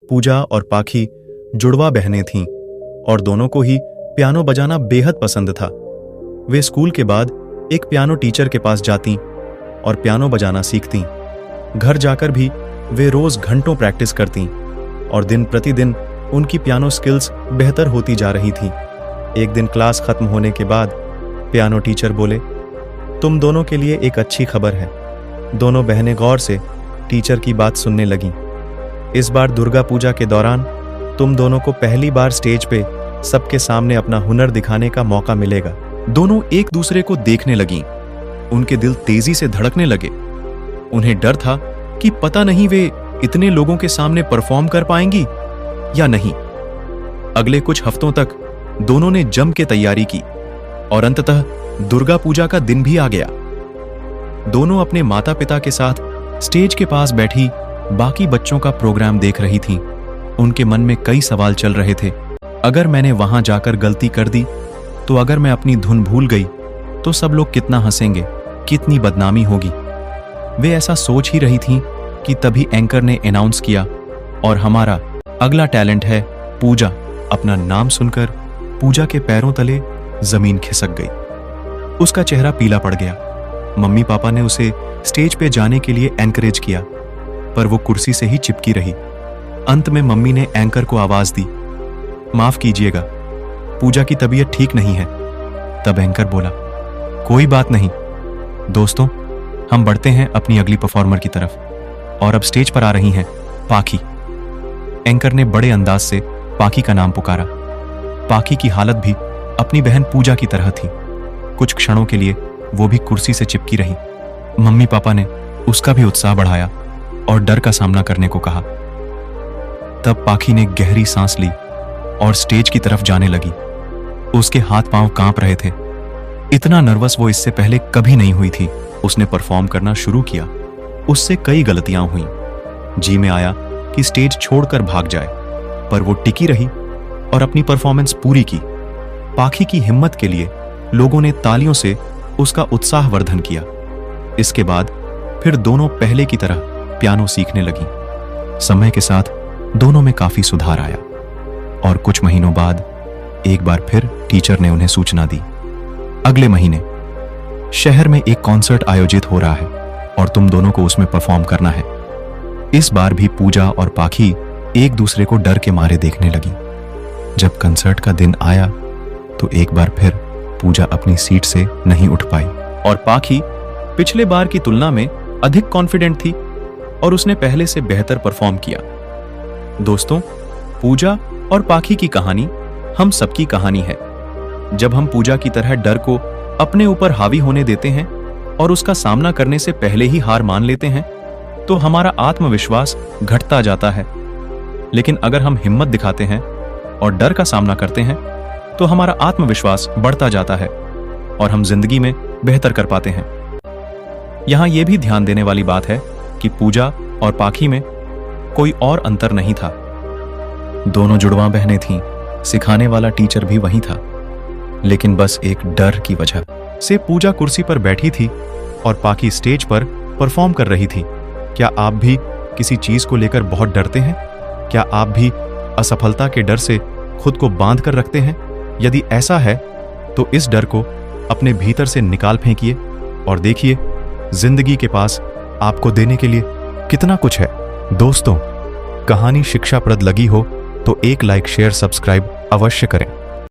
पूजा और पाखी जुड़वा बहनें थीं और दोनों को ही पियानो बजाना बेहद पसंद था। वे स्कूल के बाद एक पियानो टीचर के पास जातीं और पियानो बजाना सीखतीं। घर जाकर भी वे रोज घंटों प्रैक्टिस करतीं और दिन प्रतिदिन उनकी पियानो स्किल्स बेहतर होती जा रही थीं। एक दिन क्लास खत्म होने के बाद पियानो टीचर बोले, तुम दोनों के लिए एक अच्छी खबर है। दोनों बहनें गौर से टीचर की बात सुनने लगीं। इस बार दुर्गा पूजा के दौरान तुम दोनों को पहली बार स्टेज पे सबके सामने अपना हुनर दिखाने का मौका मिलेगा। दोनों एक दूसरे को देखने लगीं। उनके दिल तेजी से धड़कने लगे। उन्हें डर था कि पता नहीं वे इतने लोगों के सामने परफॉर्म कर पाएंगी या नहीं। अगले कुछ हफ्तों तक दोनों ने जम के तैयारी की और अंततः दुर्गा पूजा का दिन भी आ गया। दोनों अपने माता पिता के साथ स्टेज के पास बैठी बाकी बच्चों का प्रोग्राम देख रही थीं। उनके मन में कई सवाल चल रहे थे। अगर मैंने वहां जाकर गलती कर दी तो, अगर मैं अपनी धुन भूल गई तो सब लोग कितना हंसेंगे, कितनी बदनामी होगी। वे ऐसा सोच ही रही थीं कि तभी एंकर ने अनाउंस किया, और हमारा अगला टैलेंट है पूजा। अपना नाम सुनकर पूजा के पैरों तले जमीन खिसक गई। उसका चेहरा पीला पड़ गया। मम्मी पापा ने उसे स्टेज पे जाने के लिए एनकरेज किया, पर वो कुर्सी से ही चिपकी रही। अंत में मम्मी ने एंकर को आवाज दी, माफ कीजिएगा, पूजा की तबीयत ठीक नहीं है। तब एंकर बोला, कोई बात नहीं दोस्तों, हम बढ़ते हैं अपनी अगली परफॉर्मर की तरफ। और अब स्टेज पर आ रही हैं पाखी। एंकर ने बड़े अंदाज से पाखी का नाम पुकारा। पाखी की हालत भी अपनी बहन पूजा की तरह थी। कुछ क्षणों के लिए वो भी कुर्सी से चिपकी रही। मम्मी पापा ने उसका भी उत्साह बढ़ाया और डर का सामना करने को कहा। तब पाखी ने गहरी सांस ली और स्टेज की तरफ जाने लगी। उसके हाथ पांव कांप रहे थे। इतना नर्वस वो इससे पहले कभी नहीं हुई थी। उसने परफॉर्म करना शुरू किया। उससे कई गलतियां हुई। जी में आया कि स्टेज छोड़कर भाग जाए, पर वो टिकी रही और अपनी परफॉर्मेंस पूरी की। पाखी की हिम्मत के लिए लोगों ने तालियों से उसका उत्साहवर्धन किया। इसके बाद फिर दोनों पहले की तरह पियानो सीखने लगी। समय के साथ दोनों में काफी सुधार आया और कुछ महीनों बाद एक बार फिर टीचर ने उन्हें सूचना दी, अगले महीने शहर में एक कॉन्सर्ट आयोजित हो रहा है और तुम दोनों को उसमें परफॉर्म करना है। इस बार भी पूजा और पाखी एक दूसरे को डर के मारे देखने लगी। जब कंसर्ट का दिन आया तो एक बार फिर पूजा अपनी सीट से नहीं उठ पाई और पाखी पिछले बार की तुलना में अधिक कॉन्फिडेंट थी और उसने पहले से बेहतर परफॉर्म किया। दोस्तों, पूजा और पाखी की कहानी हम सबकी कहानी है। जब हम पूजा की तरह डर को अपने ऊपर हावी होने देते हैं और उसका सामना करने से पहले ही हार मान लेते हैं तो हमारा आत्मविश्वास घटता जाता है। लेकिन अगर हम हिम्मत दिखाते हैं और डर का सामना करते हैं तो हमारा आत्मविश्वास बढ़ता जाता है और हम जिंदगी में बेहतर कर पाते हैं। यहां यह भी ध्यान देने वाली बात है कि पूजा और पाखी में कोई और अंतर नहीं था। दोनों जुड़वा बहनें थीं, सिखाने वाला टीचर भी वही था। लेकिन बस एक डर की वजह से पूजा कुर्सी पर बैठी थी और पाखी स्टेज पर परफॉर्म कर रही थी। क्या आप भी किसी चीज को लेकर बहुत डरते हैं? क्या आप भी असफलता के डर से खुद को बांध कर रखते हैं? यदि ऐसा है तो इस डर को अपने भीतर से निकाल फेंकिए और देखिए जिंदगी के पास आपको देने के लिए कितना कुछ है। दोस्तों, कहानी शिक्षाप्रद लगी हो तो एक लाइक, शेयर, सब्सक्राइब अवश्य करें।